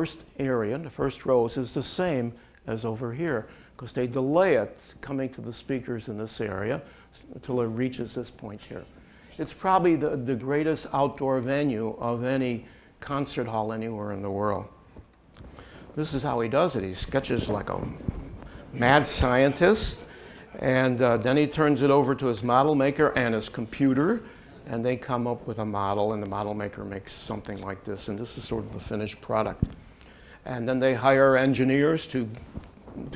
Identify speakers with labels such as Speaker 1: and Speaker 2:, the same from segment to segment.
Speaker 1: first area, the first rows, is the same as over here because they delay it coming to the speakers in this area until it reaches this point here. It's probably the greatest outdoor venue of any concert hall anywhere in the world. This is how he does it. He sketches like a mad scientist, and then he turns it over to his model maker and his computer, and they come up with a model, and the model maker makes something like this, and this is sort of the finished product. And then they hire engineers to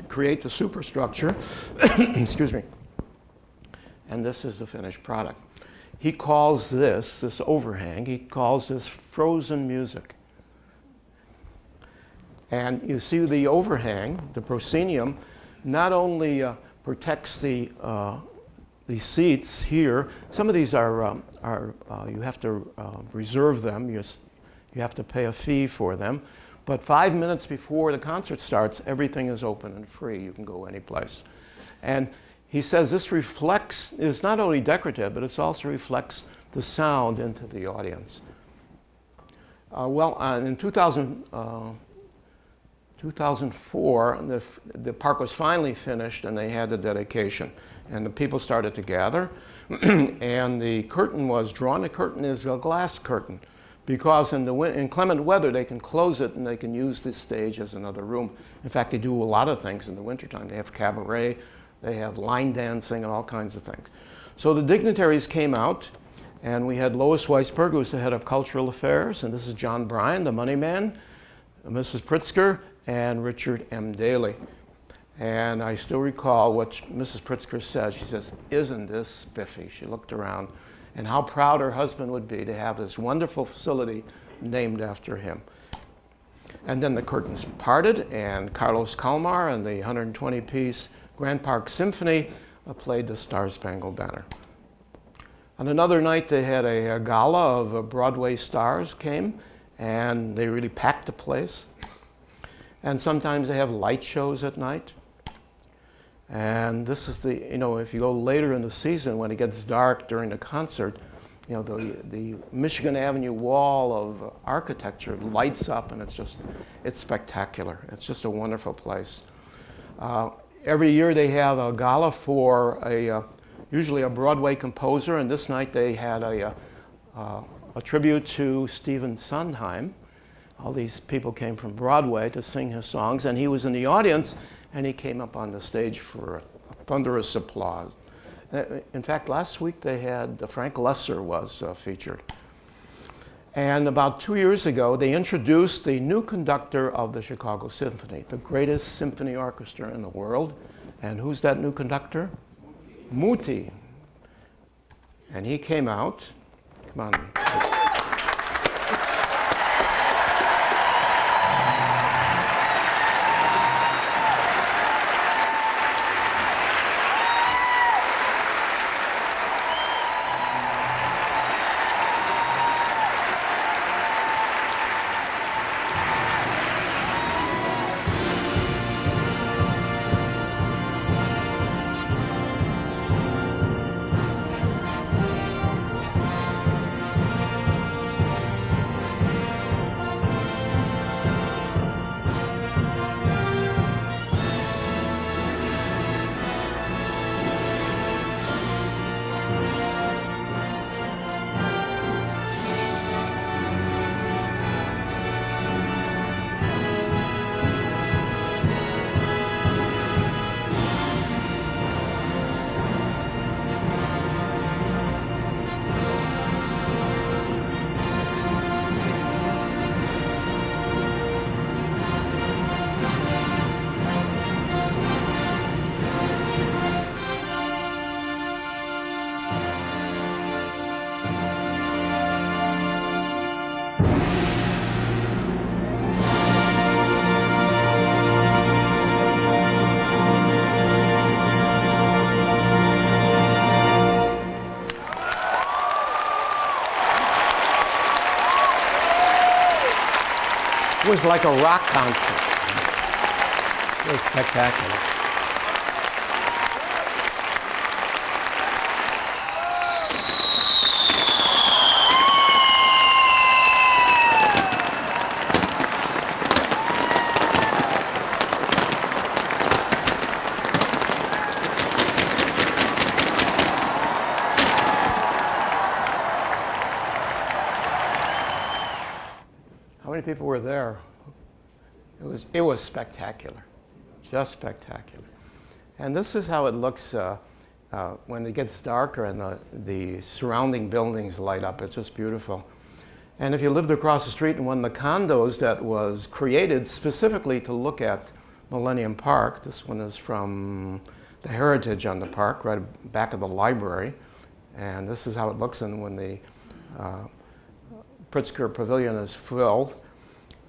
Speaker 1: create the superstructure, excuse me, and this is the finished product. He calls this overhang, he calls this frozen music. And you see the overhang, the proscenium, not only protects the seats here. Some of these are you have to reserve them. You have to pay a fee for them. But 5 minutes before the concert starts, everything is open and free. You can go any place. And he says this is not only decorative, but it also reflects the sound into the audience. In 2004, the park was finally finished and they had the dedication. And the people started to gather. And the curtain was drawn. The curtain is a glass curtain because in inclement weather they can close it and they can use this stage as another room. In fact, they do a lot of things in the wintertime. They have cabaret, they have line dancing and all kinds of things. So the dignitaries came out, and we had Lois Weisberg, who was the head of cultural affairs, and this is John Bryan, the money man, Mrs. Pritzker, and Richard M. Daley. And I still recall what Mrs. Pritzker said. She says, "Isn't this spiffy?" She looked around, and how proud her husband would be to have this wonderful facility named after him. And then the curtains parted, and Carlos Kalmar and the 120-piece Grand Park Symphony played the Star-Spangled Banner. On another night, they had a gala of Broadway stars came, and they really packed the place. And sometimes they have light shows at night. And this is if you go later in the season when it gets dark during the concert, the Michigan Avenue wall of architecture lights up, and it's spectacular. It's just a wonderful place. Every year they have a gala for usually a Broadway composer, and this night they had a tribute to Stephen Sondheim. All these people came from Broadway to sing his songs, and he was in the audience, and he came up on the stage for a thunderous applause. In fact, last week they had Frank Lesser was featured. And about 2 years ago, they introduced the new conductor of the Chicago Symphony, the greatest symphony orchestra in the world. And who's that new conductor? Muti. And he came out. Come on. It was like a rock concert. It was spectacular. people were there. It was spectacular, just spectacular. And this is how it looks when it gets darker and the surrounding buildings light up. It's just beautiful. And if you lived across the street in one of the condos that was created specifically to look at Millenium Park, this one is from the heritage on the park, right back of the library. And this is how it looks when the Pritzker Pavilion is filled.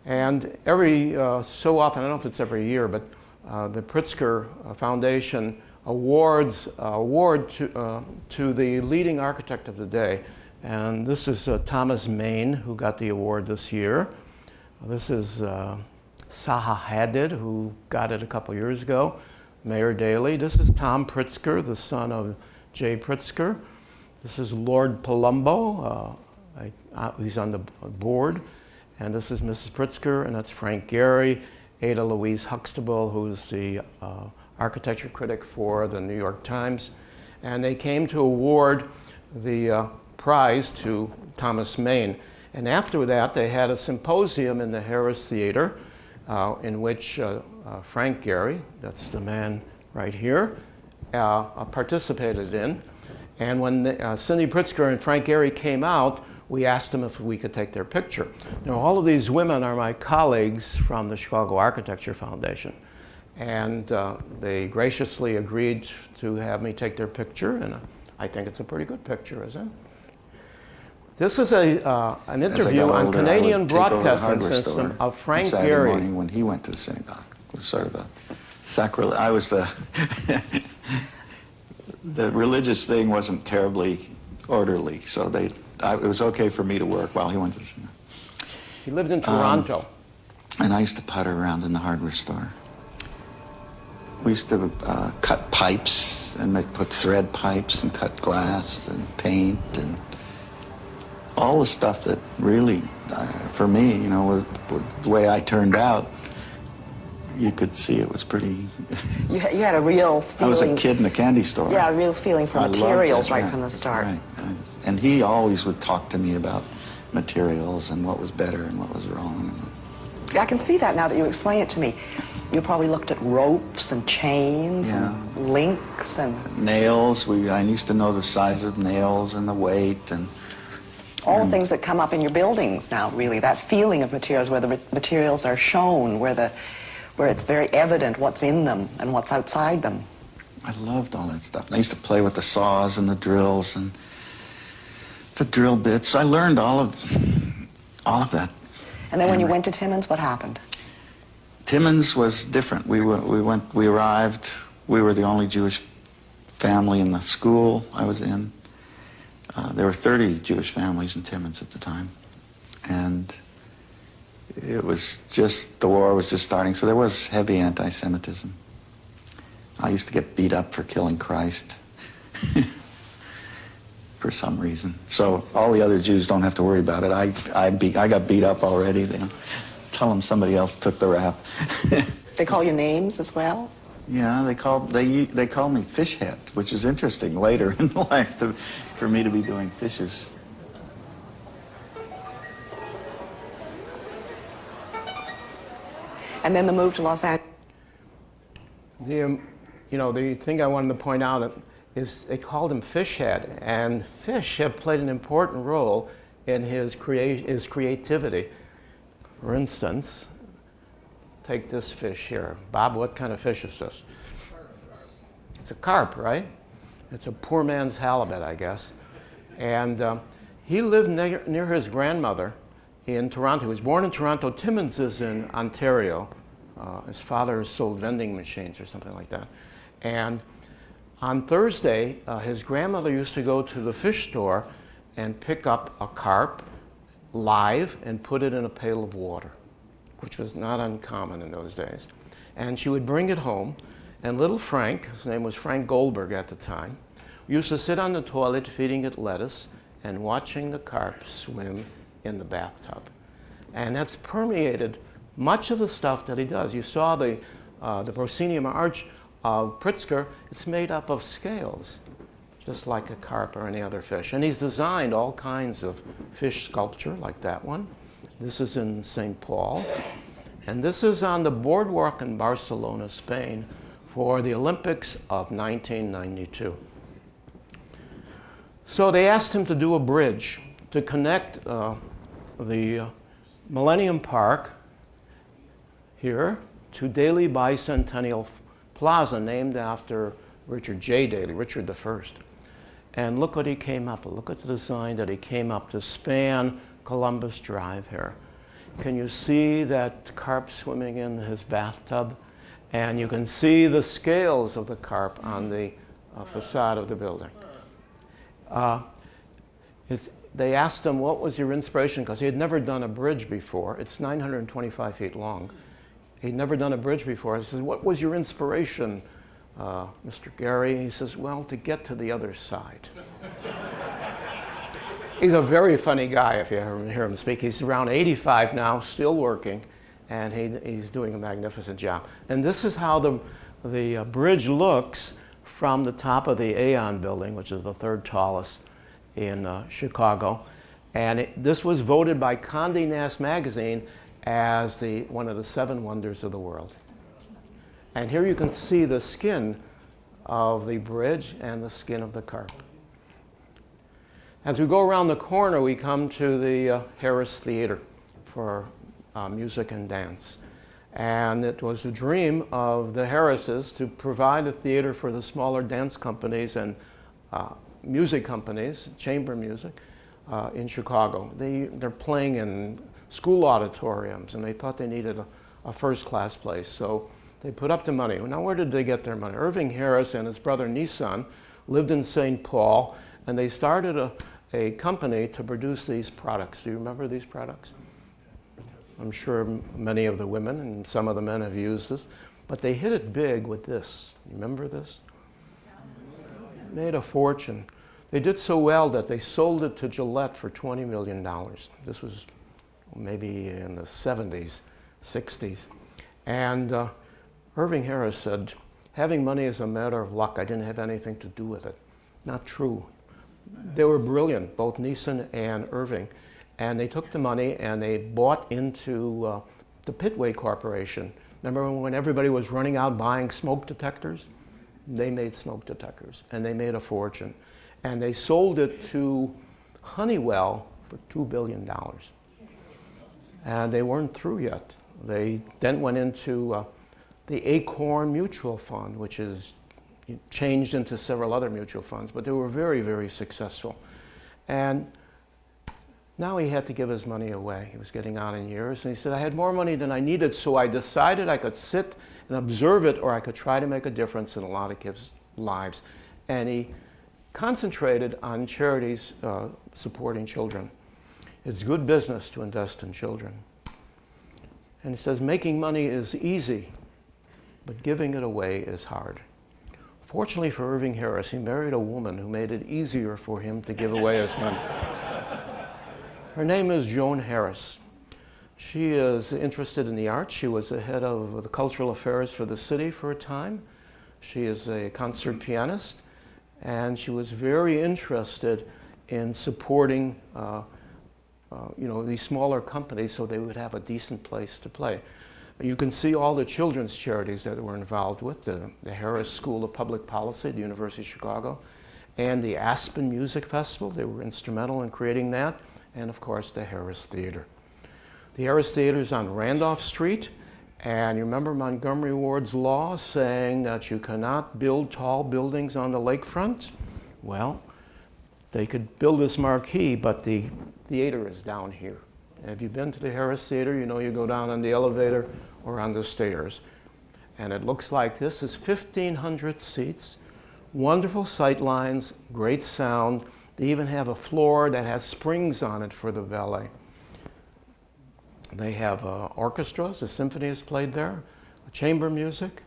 Speaker 1: And every so often, I don't know if it's every year, but the Pritzker Foundation awards award to the leading architect of the day. And this is Thomas Main, who got the award this year. This is Zaha Hadid, who got it a couple years ago. Mayor Daley. This is Tom Pritzker, the son of Jay Pritzker. This is Lord Palumbo. He's on the board. And this is Mrs. Pritzker, and that's Frank Gehry, Ada Louise Huxtable, who's the architecture critic for the New York Times. And they came to award the prize to Thomas Main. And after that, they had a symposium in the Harris Theater in which Frank Gehry, that's the man right here, participated in. And when Cindy Pritzker and Frank Gehry came out, we asked them if we could take their picture. Now, all of these women are my colleagues from the Chicago Architecture Foundation. And they graciously agreed to have me take their picture, and I think it's a pretty good picture, isn't it? This is an interview on Canadian Broadcasting System of Frank
Speaker 2: Saturday
Speaker 1: Gehry.
Speaker 2: morning when he went to the synagogue. It was sort of a sacrilege. I was the the religious thing wasn't terribly orderly, so it was okay for me to work while he went to the synagogue.
Speaker 1: He lived in Toronto.
Speaker 2: And I used to putter around in the hardware store. We used to cut pipes and put thread pipes and cut glass and paint and all the stuff that really, for me, you know, was the way I turned out. You could see it was pretty.
Speaker 3: You had a real feeling.
Speaker 2: I was a kid in a candy store.
Speaker 3: Yeah, a real feeling for materials right from the start.
Speaker 2: Right. And he always would talk to me about materials and what was better and what was wrong.
Speaker 3: I can see that now that you explain it to me. You probably looked at ropes and chains and links and
Speaker 2: nails. I used to know the size of nails and the weight and
Speaker 3: all the things that come up in your buildings now. Really, that feeling of materials, where the materials are shown, where it's very evident what's in them and what's outside them.
Speaker 2: I loved all that stuff. I used to play with the saws and the drills and the drill bits. I learned all of that.
Speaker 3: And then when you went to Timmins, what happened?
Speaker 2: Timmins was different. We arrived. We were the only Jewish family in the school I was in. There were 30 Jewish families in Timmins at the time, and it was just, the war was just starting, so there was heavy anti-Semitism. I used to get beat up for killing Christ for some reason. So all the other Jews don't have to worry about it. I got beat up already. They tell them somebody else took the rap.
Speaker 3: They call you names as well?
Speaker 2: Yeah, they called me fish head, which is interesting later in life for me to be doing fishes.
Speaker 3: And then the move to Los Angeles.
Speaker 1: The thing I wanted to point out is they called him Fish Head, and fish have played an important role in his creativity. For instance, take this fish here. Bob, what kind of fish is this? It's a carp, right? It's a poor man's halibut, I guess. And he lived near his grandmother in Toronto. He was born in Toronto. Timmins is in Ontario. His father sold vending machines or something like that. And on Thursday, his grandmother used to go to the fish store and pick up a carp live and put it in a pail of water, which was not uncommon in those days. And she would bring it home, and little Frank, his name was Frank Goldberg at the time, used to sit on the toilet feeding it lettuce and watching the carp swim in the bathtub. And that's permeated much of the stuff that he does. You saw the proscenium arch of Pritzker. It's made up of scales, just like a carp or any other fish. And he's designed all kinds of fish sculpture, like that one, This is in St. Paul. And this is on the boardwalk in Barcelona, Spain, for the Olympics of 1992. So they asked him to do a bridge to connect the Millennium Park here to Daley Bicentennial Plaza, named after Richard J. Daley, Richard I. And look what he came up with. Look at the design that he came up to span Columbus Drive here. Can you see that carp swimming in his bathtub? And you can see the scales of the carp on the facade of the building. They asked him, what was your inspiration? Because he had never done a bridge before. It's 925 feet long. He'd never done a bridge before. He says, what was your inspiration, Mr. Gary? He says, well, to get to the other side. He's a very funny guy if you hear him speak. He's around 85 now, still working, and he's doing a magnificent job. And this is how the bridge looks from the top of the Aon building, which is the third tallest in Chicago. And this was voted by Condé Nast magazine as one of the 7 wonders of the world. And here you can see the skin of the bridge and the skin of the carp. As we go around the corner, we come to the Harris Theater for music and dance. And it was the dream of the Harrises to provide a theater for the smaller dance companies and music companies, chamber music, in Chicago. They're playing in school auditoriums, and they thought they needed a first-class place. So they put up the money. Now, where did they get their money? Irving Harris and his brother Nissan lived in St. Paul, and they started a company to produce these products. Do you remember these products? I'm sure many of the women and some of the men have used this, but they hit it big with this. You remember this? Made a fortune. They did so well that they sold it to Gillette for $20 million. This was maybe in the 70s, 60s. And Irving Harris said, having money is a matter of luck. I didn't have anything to do with it. Not true. They were brilliant, both Neeson and Irving. And they took the money and they bought into the Pitway Corporation. Remember when everybody was running out buying smoke detectors? They made smoke detectors, and they made a fortune. And they sold it to Honeywell for $2 billion. And they weren't through yet. They then went into the Acorn Mutual Fund, which is changed into several other mutual funds, but they were very, very successful. And now he had to give his money away. He was getting on in years, and he said, I had more money than I needed, so I decided I could sit and observe it, or I could try to make a difference in a lot of kids' lives. And he concentrated on charities supporting children. It's good business to invest in children. And he says, making money is easy, but giving it away is hard. Fortunately for Irving Harris, he married a woman who made it easier for him to give away his money. Her name is Joan Harris. She is interested in the arts. She was the head of the cultural affairs for the city for a time. She is a concert pianist, and she was very interested in supporting these smaller companies so they would have a decent place to play. You can see all the children's charities that we're involved with, the Harris School of Public Policy at the University of Chicago, and the Aspen Music Festival. They were instrumental in creating that, and of course the Harris Theater. The Harris Theater is on Randolph Street, and you remember Montgomery Ward's law saying that you cannot build tall buildings on the lakefront? Well, they could build this marquee, but the theater is down here. And if you've been to the Harris Theater, you know you go down on the elevator or on the stairs. And it looks like this. Is 1,500 seats, wonderful sight lines, great sound. They even have a floor that has springs on it for the ballet. They have orchestras, a symphony is played there, chamber music.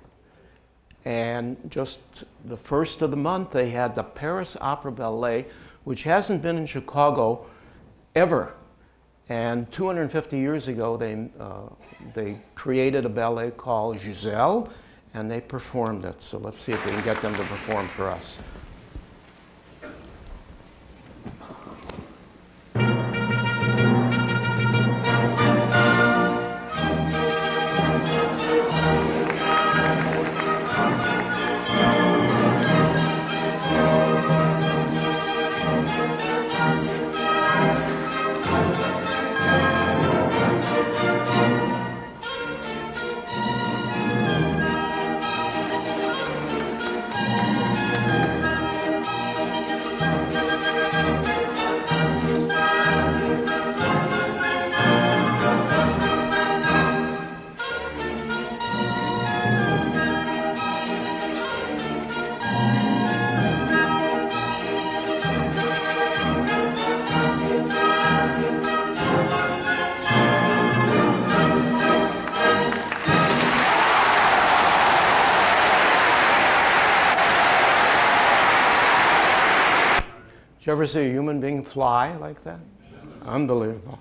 Speaker 1: And just the first of the month, they had the Paris Opera Ballet, which hasn't been in Chicago ever. And 250 years ago, they created a ballet called Giselle, and they performed it. So let's see if we can get them to perform for us. you ever see a human being fly like that? Unbelievable.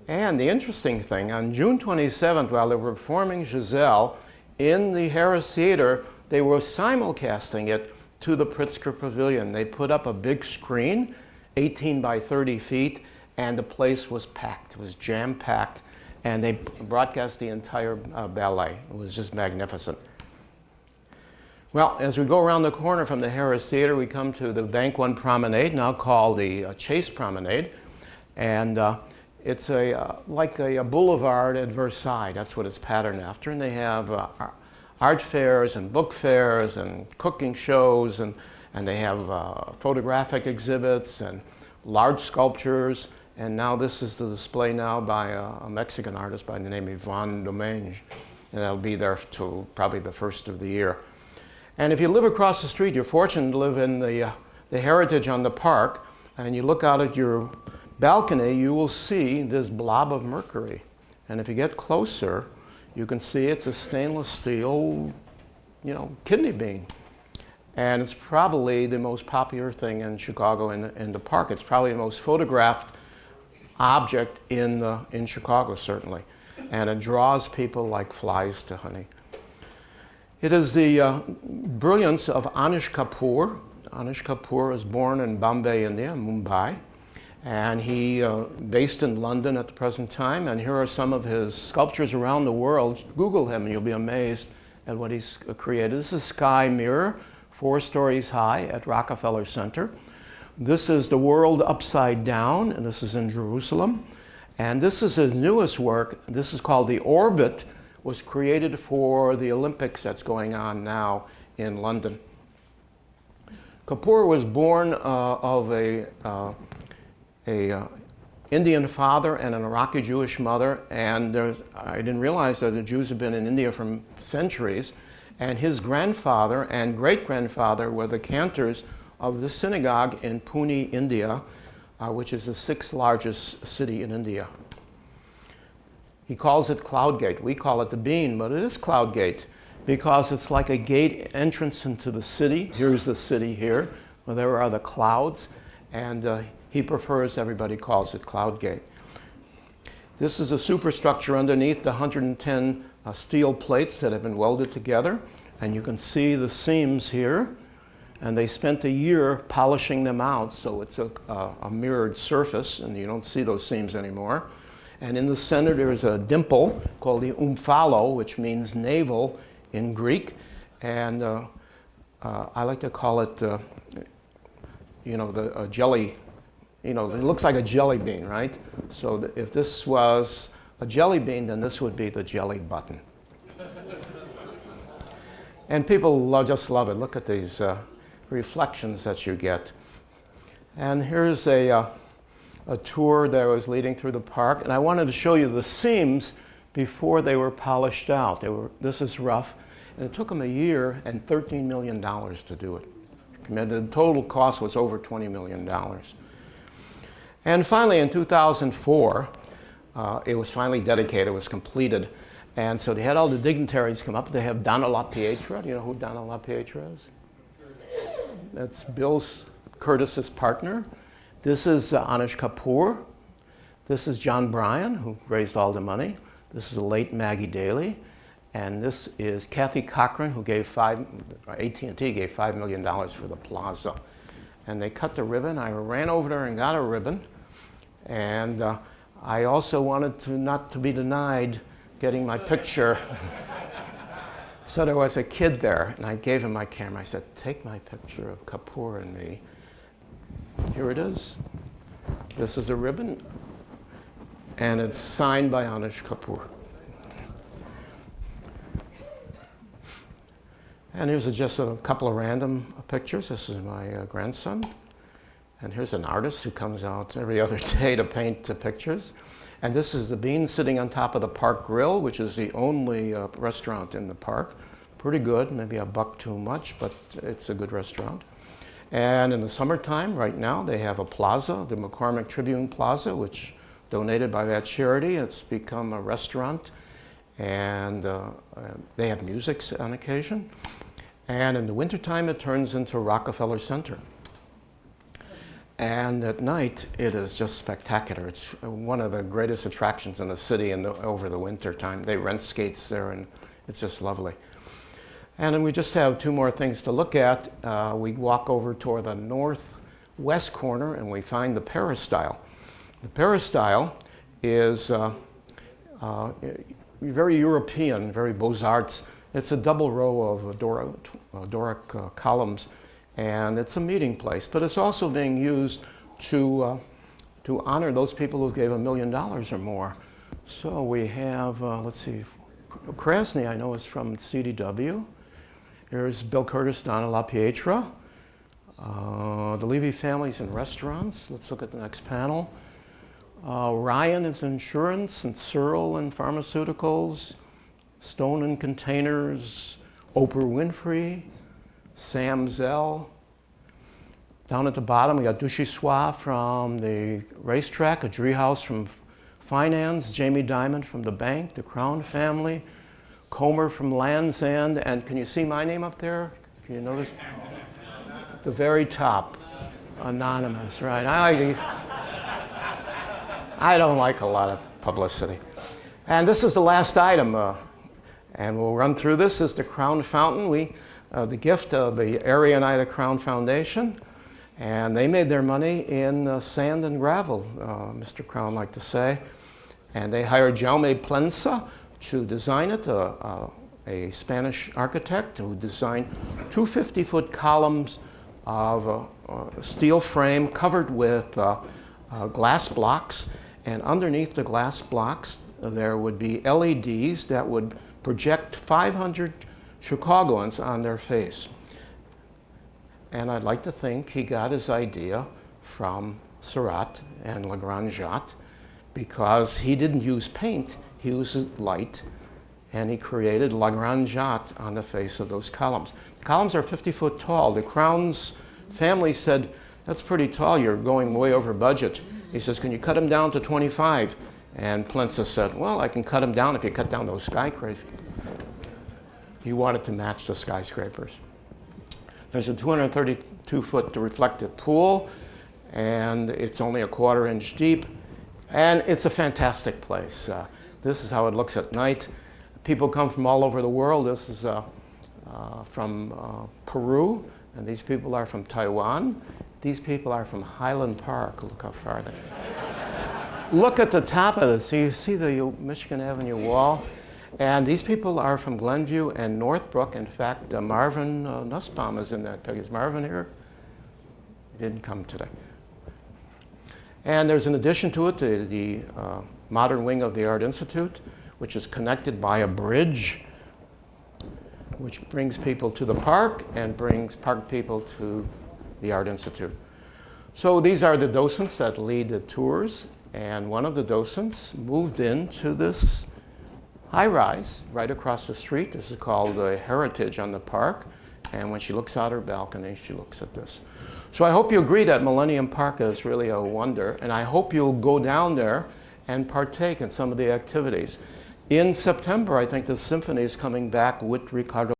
Speaker 1: And the interesting thing, on June 27th, while they were performing Giselle in the Harris Theater, they were simulcasting it to the Pritzker Pavilion. They put up a big screen, 18 by 30 feet, and the place was packed. It was jam-packed, and they broadcast the entire ballet. It was just magnificent. Well, as we go around the corner from the Harris Theater, we come to the Bank One Promenade, now called the Chase Promenade, and it's like a boulevard at Versailles. That's what it's patterned after, and they have art fairs and book fairs and cooking shows, and they have photographic exhibits and large sculptures. And now this is the display now by a Mexican artist by the name of Yvonne Domingue, and that'll be there till probably the first of the year. And if you live across the street, you're fortunate to live in the Heritage on the Park, and you look out at your balcony, you will see this blob of mercury. And if you get closer, you can see it's a stainless steel, kidney bean. And it's probably the most popular thing in Chicago in the park. It's probably the most photographed object in Chicago, certainly. And it draws people like flies to honey. It is the brilliance of Anish Kapoor. Anish Kapoor was born in Bombay, India, Mumbai. And he based in London at the present time. And here are some of his sculptures around the world. Google him and you'll be amazed at what he's created. This is Sky Mirror, 4 stories high at Rockefeller Center. This is The World Upside Down, and this is in Jerusalem. And this is his newest work. This is called The Orbit, was created for the Olympics that's going on now in London. Kapoor was born of a Indian father and an Iraqi Jewish mother, and I didn't realize that the Jews have been in India for centuries, and his grandfather and great-grandfather were the cantors of the synagogue in Pune, India, which is the 6th largest city in India. He calls it Cloud Gate. We call it the Bean, but it is Cloud Gate because it's like a gate entrance into the city. Here's the city here, where there are the clouds, and he prefers everybody calls it Cloud Gate. This is a superstructure underneath the 110 steel plates that have been welded together, and you can see the seams here, and they spent a year polishing them out so it's a mirrored surface, and you don't see those seams anymore. And in the center there is a dimple called the umphalo, which means navel in Greek, and I like to call it the jelly. It looks like a jelly bean, right? So if this was a jelly bean, then this would be the jelly button. And people just love it. Look at these reflections that you get. And here's a tour that was leading through the park, and I wanted to show you the seams before they were polished out. This is rough, and it took them a year and $13 million to do it. The total cost was over $20 million. And finally, in 2004, it was finally dedicated, it was completed, and so they had all the dignitaries come up. They have Donna La Pietra. Do you know who Donna La Pietra is? That's Bill Curtis's partner. This is Anish Kapoor. This is John Bryan, who raised all the money. This is the late Maggie Daley. And this is Kathy Cochran, who gave AT&T gave $5 million for the plaza. And they cut the ribbon. I ran over there and got a ribbon. And I also wanted not to be denied getting my picture. So there was a kid there, and I gave him my camera. I said, take my picture of Kapoor and me. Here it is. This is the ribbon, and it's signed by Anish Kapoor. And here's just a couple of random pictures. This is my grandson. And here's an artist who comes out every other day to paint the pictures. And this is the Bean sitting on top of the Park Grill, which is the only restaurant in the park. Pretty good, maybe $1 too much, but it's a good restaurant. And in the summertime, right now, they have a plaza, the McCormick Tribune Plaza, which donated by that charity. It's become a restaurant, and they have music on occasion. And in the wintertime, it turns into Rockefeller Center. And at night, it is just spectacular. It's one of the greatest attractions in the city over the winter time. They rent skates there, and it's just lovely. And then we just have two more things to look at. We walk over toward the northwest corner, and we find the peristyle. The peristyle is very European, very Beaux-Arts. It's a double row of Doric columns, and it's a meeting place. But it's also being used to honor those people who gave $1 million or more. So we have, let's see, Krasny, I know, is from CDW. Here's Bill Curtis down at La Pietra. The Levy families in restaurants. Let's look at the next panel. Ryan is insurance, and Searle in pharmaceuticals, Stone and Containers, Oprah Winfrey, Sam Zell. Down at the bottom, we got Duchessois from the racetrack, a Driehaus from finance, Jamie Dimon from the bank, the Crown family, Comer from Land's End, and can you see my name up there? Can you notice? The very top, anonymous, right? I don't like a lot of publicity. And this is the last item, and we'll run through this. This is the Crown Fountain. The gift of the Area United Crown Foundation, and they made their money in sand and gravel, Mr. Crown liked to say. And they hired Jaume Plensa to design it, a Spanish architect who designed two 50-foot columns of steel frame covered with glass blocks. And underneath the glass blocks, there would be LEDs that would project 500 Chicagoans on their face. And I'd like to think he got his idea from Seurat and Le Grand Jatte, because he didn't use paint, he used light, and he created Le Grand Jatte on the face of those columns. The columns are 50 foot tall. The Crown's family said, "That's pretty tall, you're going way over budget." He says, "Can you cut them down to 25? And Plensa said, "Well, I can cut them down if you cut down those skyscrapers." He wanted to match the skyscrapers. There's a 232-foot reflective pool, and it's only a 1/4 inch deep. And it's a fantastic place. This is how it looks at night. People come from all over the world. This is from Peru, and these people are from Taiwan. These people are from Highland Park. Look how far they are. Look at the top of this. So you see the Michigan Avenue wall. And these people are from Glenview and Northbrook. In fact, Marvin Nussbaum is in that picture. Is Marvin here? He didn't come today. And there's an addition to it, the modern wing of the Art Institute, which is connected by a bridge, which brings people to the park and brings park people to the Art Institute. So these are the docents that lead the tours, and one of the docents moved into this high-rise right across the street. This is called the Heritage on the Park, and when she looks out her balcony, she looks at this. So I hope you agree that Millenium Park is really a wonder, and I hope you'll go down there and partake in some of the activities. In September, I think the symphony is coming back with Ricardo